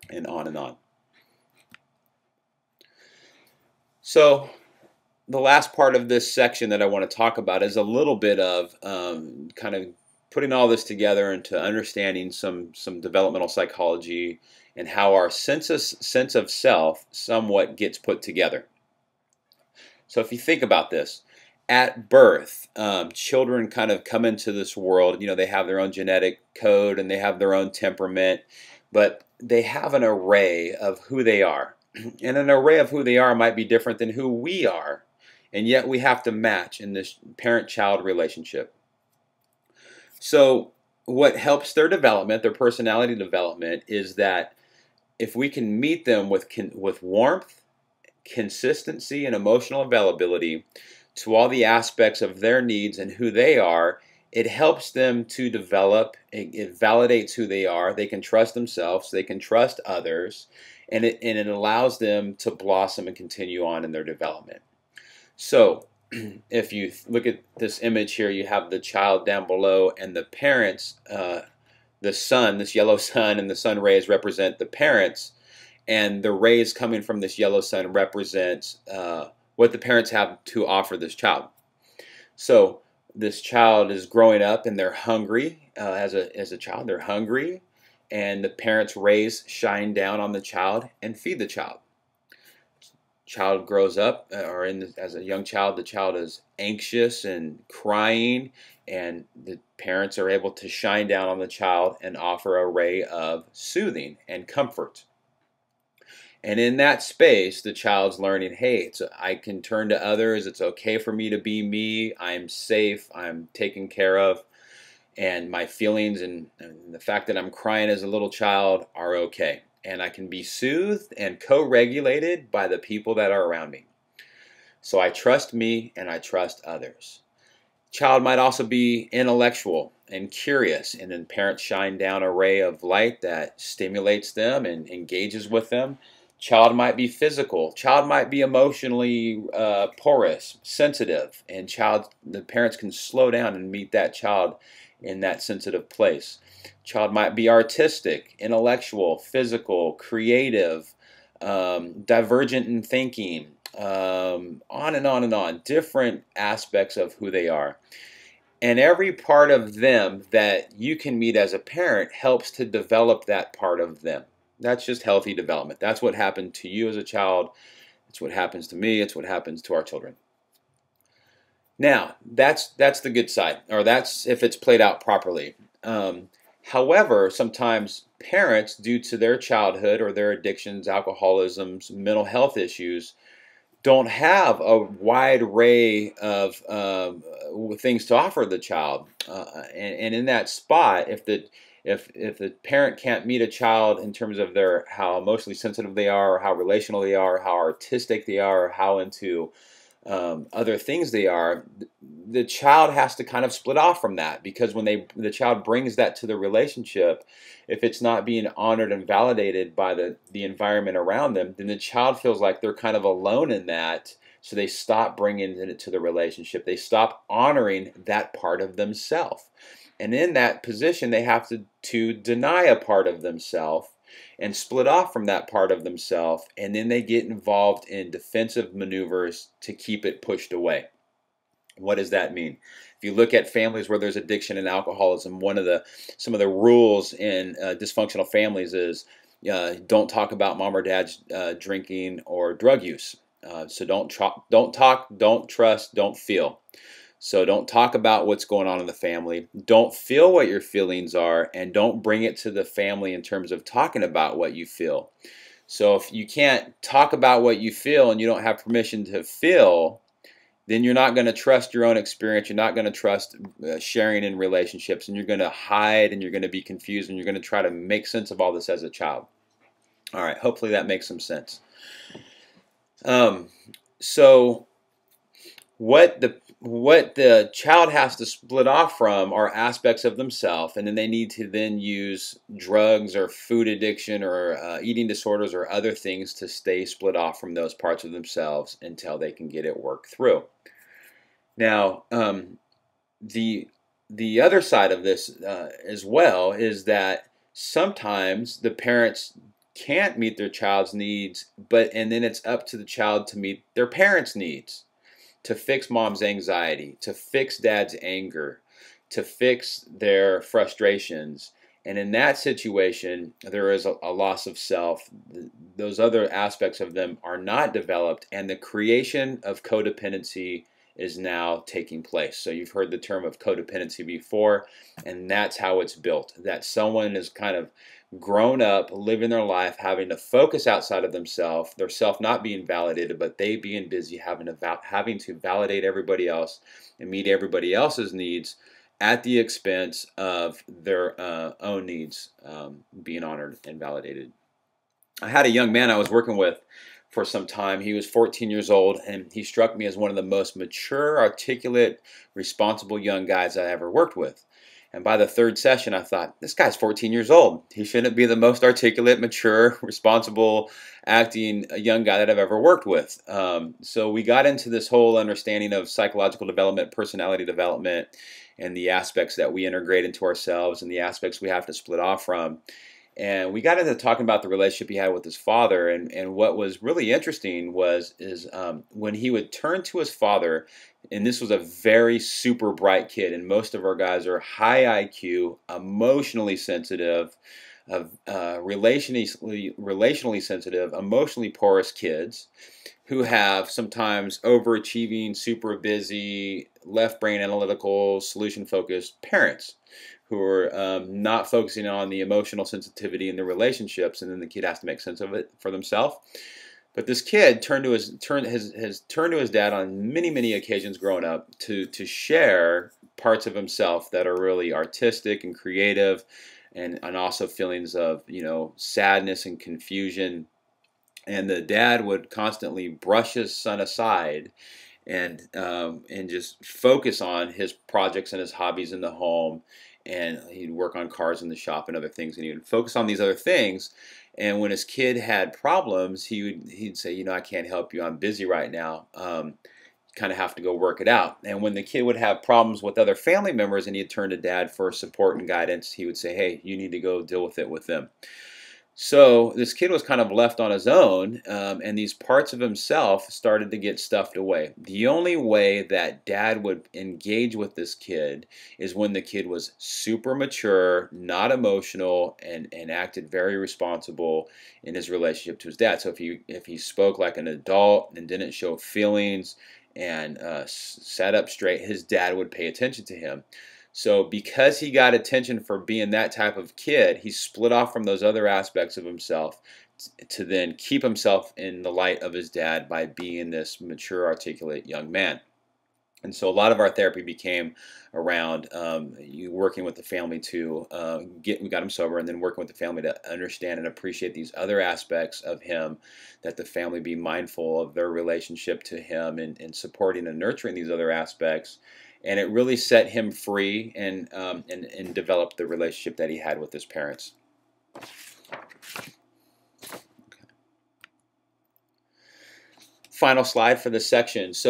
and on and on. So the last part of this section that I want to talk about is a little bit of kind of putting all this together into understanding some developmental psychology and how our sense of self somewhat gets put together. So if you think about this, at birth, children kind of come into this world. You know, they have their own genetic code and they have their own temperament, but they have an array of who they are. And an array of who they are might be different than who we are. And yet we have to match in this parent-child relationship. So what helps their development, their personality development, is that if we can meet them with warmth, consistency, and emotional availability to all the aspects of their needs and who they are, it helps them to develop. It validates who they are. They can trust themselves. They can trust others. And it allows them to blossom and continue on in their development. So if you look at this image here, you have the child down below and the parents, the sun, this yellow sun, and the sun rays represent the parents, and the rays coming from this yellow sun represents what the parents have to offer this child. So this child is growing up and they're hungry. As a child, they're hungry, and the parents' rays shine down on the child and feed the child. Child grows up, as a young child, the child is anxious and crying, and the parents are able to shine down on the child and offer a ray of soothing and comfort. And in that space, the child's learning, hey, I can turn to others. It's okay for me to be me. I'm safe. I'm taken care of. And my feelings and the fact that I'm crying as a little child are okay. And I can be soothed and co-regulated by the people that are around me. So I trust me and I trust others. Child might also be intellectual and curious, and then parents shine down a ray of light that stimulates them and engages with them. Child might be physical. Child might be emotionally porous, sensitive, and the parents can slow down and meet that child in that sensitive place. Child might be artistic, intellectual, physical, creative, divergent in thinking, on and on and on. Different aspects of who they are. And every part of them that you can meet as a parent helps to develop that part of them. That's just healthy development. That's what happened to you as a child. It's what happens to me. It's what happens to our children. Now, that's the good side, or that's if it's played out properly. However, sometimes parents, due to their childhood or their addictions, alcoholisms, mental health issues, don't have a wide array of things to offer the child. And in that spot, if the parent can't meet a child in terms of how emotionally sensitive they are, or how relational they are, how artistic they are, or how into other things they are, the child has to kind of split off from that, because when the child brings that to the relationship, if it's not being honored and validated by the environment around them, then the child feels like they're kind of alone in that, so they stop bringing it to the relationship. They stop honoring that part of themselves. And in that position, they have to deny a part of themselves and split off from that part of themselves, and then they get involved in defensive maneuvers to keep it pushed away. What does that mean? If you look at families where there's addiction and alcoholism, some of the rules in dysfunctional families is don't talk about mom or dad's drinking or drug use. So don't talk, don't trust, don't feel. So don't talk about what's going on in the family. Don't feel what your feelings are, and don't bring it to the family in terms of talking about what you feel. So if you can't talk about what you feel and you don't have permission to feel, then you're not going to trust your own experience. You're not going to trust sharing in relationships, and you're going to hide, and you're going to be confused, and you're going to try to make sense of all this as a child. All right, hopefully that makes some sense. So what the child has to split off from are aspects of themselves, and then they need to then use drugs or food addiction or eating disorders or other things to stay split off from those parts of themselves until they can get it worked through. Now, the other side of this as well is that sometimes the parents can't meet their child's needs, and then it's up to the child to meet their parents' needs, to fix mom's anxiety, to fix dad's anger, to fix their frustrations. And in that situation, there is a loss of self. Those other aspects of them are not developed, and the creation of codependency is now taking place. So you've heard the term of codependency before, and that's how it's built. That someone is kind of grown up, living their life, having to focus outside of themselves, their self not being validated, but they being busy having to validate everybody else and meet everybody else's needs at the expense of their own needs being honored and validated. I had a young man I was working with for some time. He was 14 years old, and he struck me as one of the most mature, articulate, responsible young guys I ever worked with. And by the third session, I thought, this guy's 14 years old. He shouldn't be the most articulate, mature, responsible, acting young guy that I've ever worked with. So we got into this whole understanding of psychological development, personality development, and the aspects that we integrate into ourselves and the aspects we have to split off from. And we got into talking about the relationship he had with his father. And what was really interesting is when he would turn to his father, and this was a very super bright kid, and most of our guys are high IQ, emotionally sensitive, relationally sensitive, emotionally porous kids who have sometimes overachieving, super busy, left brain analytical, solution focused parents who are not focusing on the emotional sensitivity in the relationships, and then the kid has to make sense of it for themselves. But this kid has turned to his dad on many occasions growing up to share parts of himself that are really artistic and creative, and also feelings of sadness and confusion. And the dad would constantly brush his son aside and just focus on his projects and his hobbies in the home. And he'd work on cars in the shop and other things, and he would focus on these other things. And when his kid had problems, he'd say, I can't help you. I'm busy right now. Kind of have to go work it out. And when the kid would have problems with other family members and he'd turn to dad for support and guidance, he would say, hey, you need to go deal with it with them. So this kid was kind of left on his own, and these parts of himself started to get stuffed away. The only way that dad would engage with this kid is when the kid was super mature, not emotional, and acted very responsible in his relationship to his dad. So if he spoke like an adult and didn't show feelings and sat up straight, his dad would pay attention to him. So because he got attention for being that type of kid, he split off from those other aspects of himself to then keep himself in the light of his dad by being this mature, articulate young man. And so a lot of our therapy became around you working with the family to we got him sober, and then working with the family to understand and appreciate these other aspects of him, that the family be mindful of their relationship to him and supporting and nurturing these other aspects. And it really set him free and developed the relationship that he had with his parents. Final slide for this section. So